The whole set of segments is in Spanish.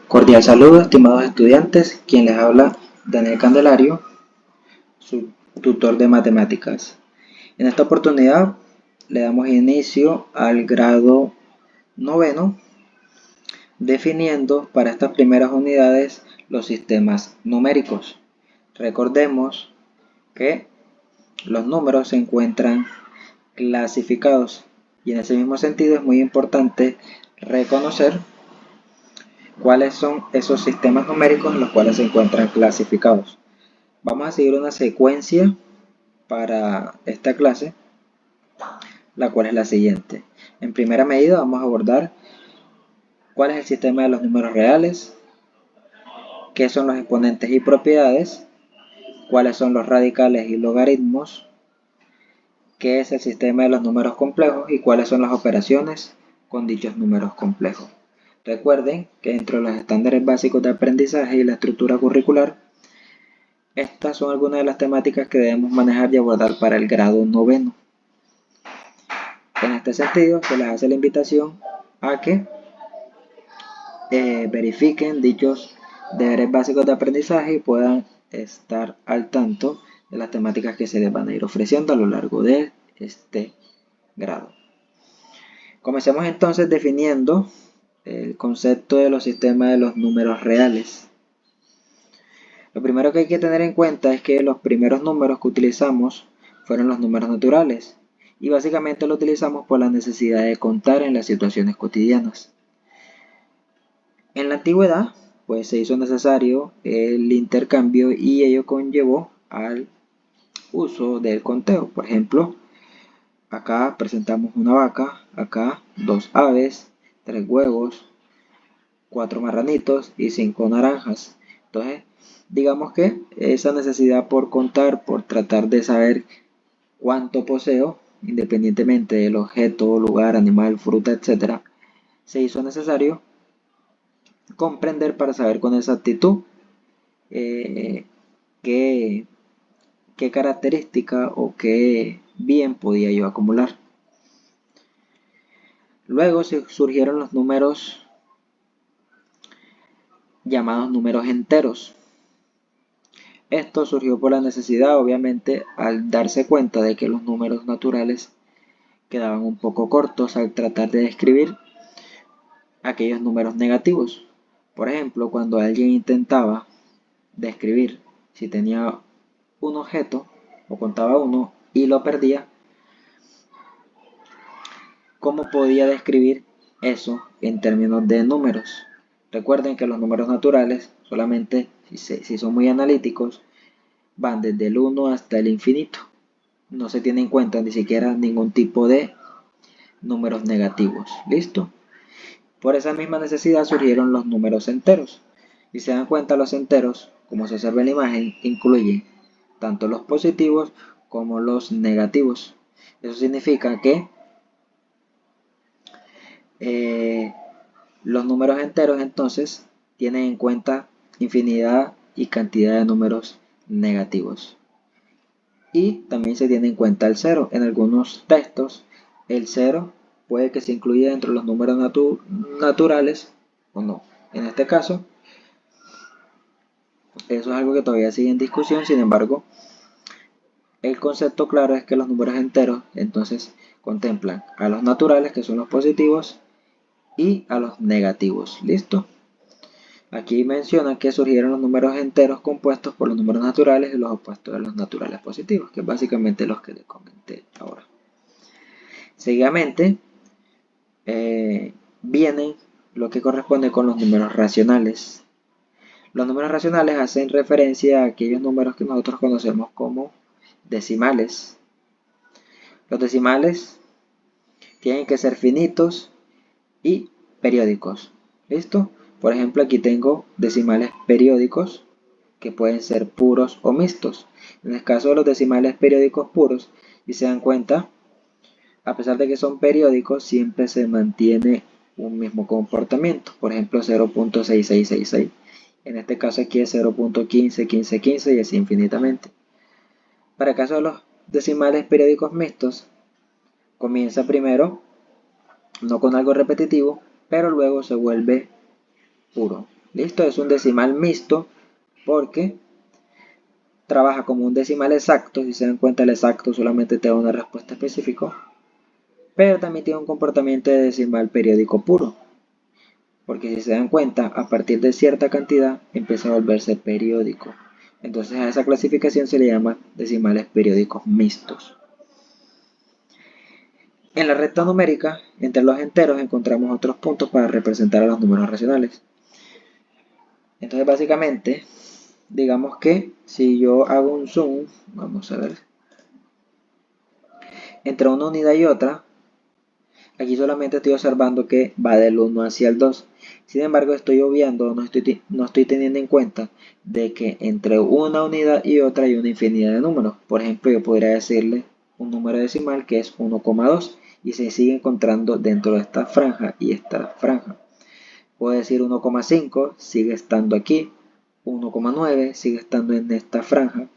Cordial saludo, estimados estudiantes. Quien les habla, Daniel Candelario, su tutor de matemáticas. En esta oportunidad le damos inicio al grado noveno, definiendo para estas primeras unidades los sistemas numéricos. Recordemos que los números se encuentran clasificados y en ese mismo sentido es muy importante reconocer cuáles son esos sistemas numéricos en los cuales se encuentran clasificados. Vamos a seguir una secuencia para esta clase, la cual es la siguiente. En primera medida vamos a abordar cuál es el sistema de los números reales, qué son los exponentes y propiedades, cuáles son los radicales y logaritmos, qué es el sistema de los números complejos y cuáles son las operaciones con dichos números complejos. Recuerden que dentro de los estándares básicos de aprendizaje y la estructura curricular, estas son algunas de las temáticas que debemos manejar y abordar para el grado noveno. En este sentido, se les hace la invitación a que verifiquen dichos deberes básicos de aprendizaje y puedan estar al tanto de las temáticas que se les van a ir ofreciendo a lo largo de este grado. Comencemos entonces definiendo el concepto de los sistemas de los números reales. Lo primero que hay que tener en cuenta es que los primeros números que utilizamos fueron los números naturales y básicamente lo utilizamos por la necesidad de contar en las situaciones cotidianas. En la antigüedad, pues se hizo necesario el intercambio y ello conllevó al uso del conteo. Por ejemplo, acá presentamos una vaca, acá 2 aves, 3 huevos, 4 marranitos y 5 naranjas. Entonces, digamos que esa necesidad por contar, por tratar de saber cuánto poseo, independientemente del objeto, lugar, animal, fruta, etc., se hizo necesario comprender para saber con exactitud qué característica o qué bien podía yo acumular. Luego surgieron los números llamados números enteros. Esto surgió por la necesidad, obviamente, al darse cuenta de que los números naturales quedaban un poco cortos al tratar de describir aquellos números negativos. Por ejemplo, cuando alguien intentaba describir si tenía un objeto o contaba uno y lo perdía, ¿cómo podía describir eso en términos de números? Recuerden que los números naturales solamente, si son muy analíticos, van desde el 1 hasta el infinito. No se tiene en cuenta ni siquiera ningún tipo de números negativos. ¿Listo? Por esa misma necesidad surgieron los números enteros. Si se dan cuenta, los enteros, como se observa en la imagen, incluyen tanto los positivos como los negativos. Eso significa que los números enteros entonces tienen en cuenta infinidad y cantidad de números negativos. Y también se tiene en cuenta el cero. En algunos textos el cero puede que se incluya dentro de los números naturales o no. En este caso, eso es algo que todavía sigue en discusión. Sin embargo, el concepto claro es que los números enteros entonces contemplan a los naturales, que son los positivos, y a los negativos. ¿Listo? Aquí menciona que surgieron los números enteros compuestos por los números naturales y los opuestos de los naturales positivos, que es básicamente los que les comenté ahora. Seguidamente vienen lo que corresponde con los números racionales. Los números racionales hacen referencia a aquellos números que nosotros conocemos como decimales. Los decimales tienen que ser finitos y periódicos. ¿Listo? Por ejemplo, aquí tengo decimales periódicos que pueden ser puros o mixtos. En el caso de los decimales periódicos puros, si se dan cuenta, a pesar de que son periódicos, siempre se mantiene un mismo comportamiento. Por ejemplo, 0.6666. En este caso aquí es 0.151515 y así infinitamente. Para el caso de los decimales periódicos mixtos, comienza primero no con algo repetitivo, pero luego se vuelve puro. Listo, es un decimal mixto porque trabaja como un decimal exacto. Si se dan cuenta, el exacto solamente te da una respuesta específica, pero también tiene un comportamiento de decimal periódico puro, porque si se dan cuenta, a partir de cierta cantidad empieza a volverse periódico. Entonces a esa clasificación se le llama decimales periódicos mixtos. En la recta numérica, entre los enteros encontramos otros puntos para representar a los números racionales. Entonces básicamente, digamos que si yo hago un zoom, vamos a ver, entre una unidad y otra, aquí solamente estoy observando que va del 1 hacia el 2. Sin embargo, estoy obviando, no estoy teniendo en cuenta de que entre una unidad y otra hay una infinidad de números. Por ejemplo, yo podría decirle un número decimal que es 1,2 y se sigue encontrando dentro de esta franja y esta franja. Puedo decir 1,5, sigue estando aquí. 1,9 sigue estando en esta franja.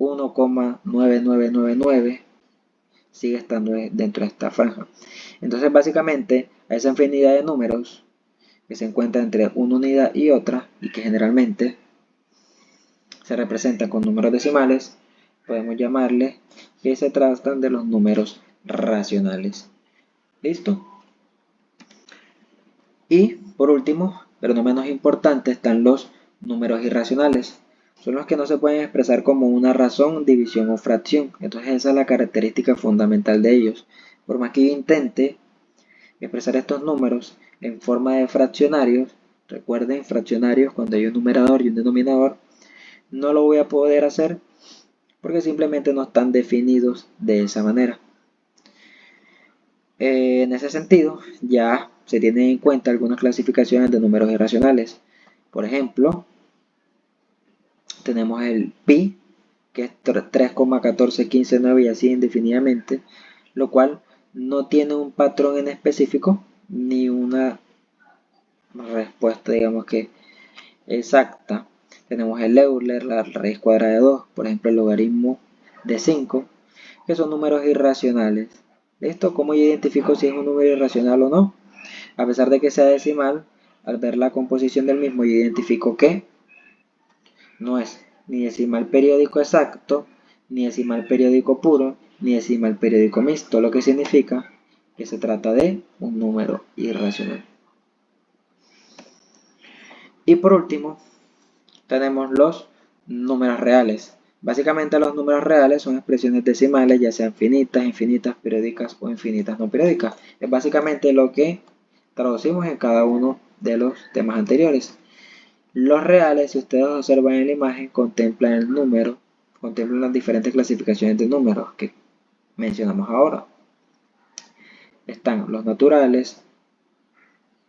1,9999 sigue estando dentro de esta franja. Entonces básicamente a esa infinidad de números que se encuentra entre una unidad y otra y que generalmente se representan con números decimales, podemos llamarle que se tratan de los números racionales. ¿Listo? Y por último, pero no menos importante, están los números irracionales. Son los que no se pueden expresar como una razón, división o fracción. Entonces esa es la característica fundamental de ellos. Por más que yo intente expresar estos números en forma de fraccionarios, recuerden, fraccionarios cuando hay un numerador y un denominador, no lo voy a poder hacer porque simplemente no están definidos de esa manera. En ese sentido, ya se tienen en cuenta algunas clasificaciones de números irracionales. Por ejemplo, tenemos el pi, que es 3,14159 y así indefinidamente, lo cual no tiene un patrón en específico ni una respuesta, digamos que exacta. Tenemos el Euler, la raíz cuadrada de 2, por ejemplo el logaritmo de 5, que son números irracionales. ¿Listo? ¿Cómo yo identifico si es un número irracional o no? A pesar de que sea decimal, al ver la composición del mismo yo identifico que no es ni decimal periódico exacto, ni decimal periódico puro, ni decimal periódico mixto, lo que significa que se trata de un número irracional. Y por último, tenemos los números reales. Básicamente los números reales son expresiones decimales, ya sean finitas, infinitas, periódicas o infinitas no periódicas. Es básicamente lo que traducimos en cada uno de los temas anteriores. Los reales, si ustedes observan en la imagen, contemplan el número, contemplan las diferentes clasificaciones de números que mencionamos ahora. Están los naturales,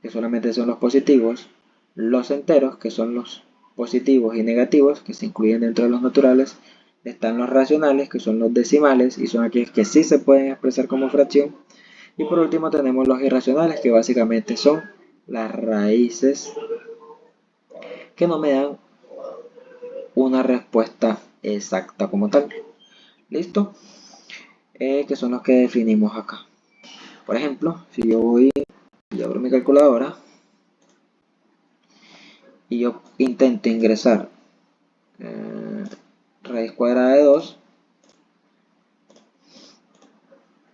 que solamente son los positivos, los enteros, que son los positivos y negativos, que se incluyen dentro de los naturales. Están los racionales, que son los decimales y son aquellos que sí se pueden expresar como fracción. Y por último tenemos los irracionales, que básicamente son las raíces que no me dan una respuesta exacta como tal. ¿Listo? Que son los que definimos acá. Por ejemplo, si yo voy y abro mi calculadora y yo intento ingresar raíz cuadrada de 2,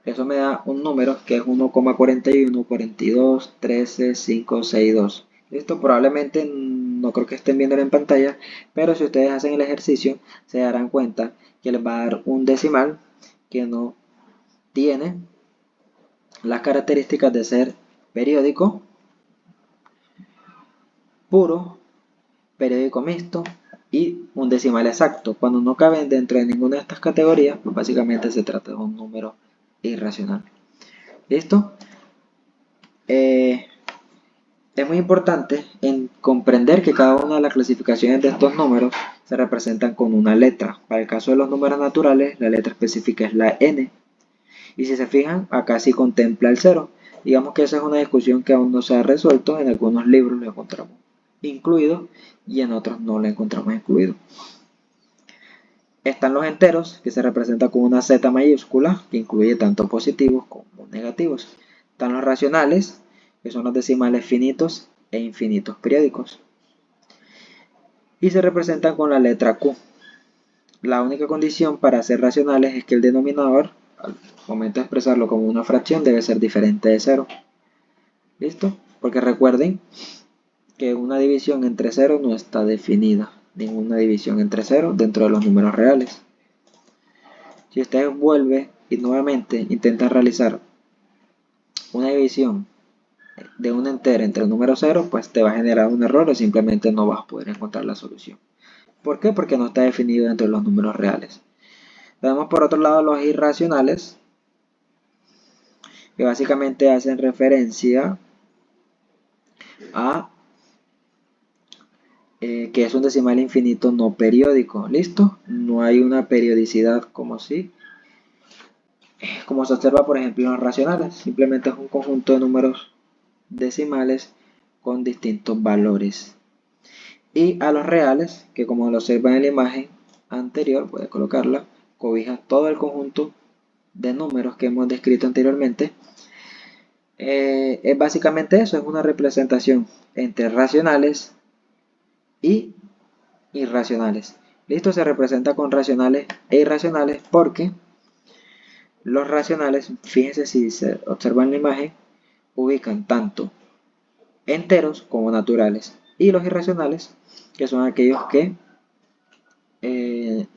eso me da un número que es 1,41, 42, 13, 5, 6, 2. Esto probablemente no creo que estén viendo en pantalla, pero si ustedes hacen el ejercicio se darán cuenta que les va a dar un decimal que no tiene las características de ser periódico, puro, periódico mixto y un decimal exacto. Cuando no caben dentro de ninguna de estas categorías, pues básicamente se trata de un número irracional. ¿Listo? Es muy importante en comprender que cada una de las clasificaciones de estos números se representan con una letra. Para el caso de los números naturales, la letra específica es la N. Y si se fijan, acá sí contempla el 0. Digamos que esa es una discusión que aún no se ha resuelto. En algunos libros lo encontramos incluido y en otros no lo encontramos incluido. Están los enteros, que se representan con una Z mayúscula, que incluye tanto positivos como negativos. Están los racionales, que son los decimales finitos e infinitos periódicos. y se representan con la letra Q. La única condición para ser racionales es que el denominador, al momento de expresarlo como una fracción, debe ser diferente de 0. ¿Listo? Porque recuerden que una división entre 0 no está definida. Ninguna división entre 0 dentro de los números reales. Si usted vuelve y nuevamente intenta realizar una división de un entero entre el número 0, pues te va a generar un error o simplemente no vas a poder encontrar la solución. ¿Por qué? Porque no está definido dentro de los números reales. Tenemos por otro lado los irracionales, que básicamente hacen referencia a que es un decimal infinito no periódico. ¿Listo? No hay una periodicidad como se observa por ejemplo en los racionales. Simplemente es un conjunto de números decimales con distintos valores. Y a los reales, que como lo observan en la imagen anterior, puedes colocarla, cobija todo el conjunto de números que hemos descrito anteriormente. Es básicamente eso, es una representación entre racionales y irracionales. Listo, se representa con racionales e irracionales porque los racionales, fíjense si se observa en la imagen, ubican tanto enteros como naturales, y los irracionales, que son aquellos que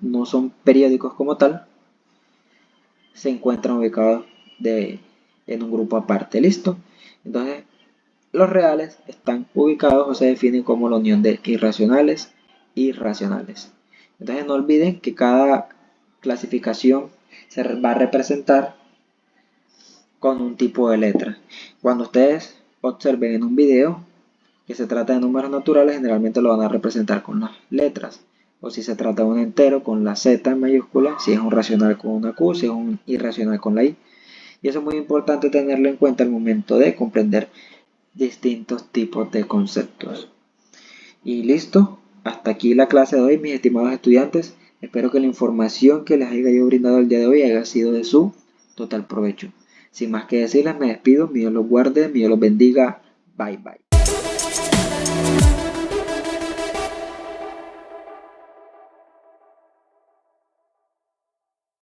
no son periódicos como tal, se encuentran ubicados en un grupo aparte. ¿Listo? Entonces los reales están ubicados o se definen como la unión de irracionales y racionales. Entonces no olviden que cada clasificación se va a representar con un tipo de letra. Cuando ustedes observen en un video que se trata de números naturales, generalmente lo van a representar con las letras. O si se trata de un entero con la Z en mayúscula, si es un racional con una Q, si es un irracional con la I. Y eso es muy importante tenerlo en cuenta al momento de comprender distintos tipos de conceptos. Y listo, hasta aquí la clase de hoy, mis estimados estudiantes. Espero que la información que les haya yo brindado el día de hoy haya sido de su total provecho. Sin más que decirles, me despido. Mi Dios los guarde, mi Dios los bendiga. Bye bye.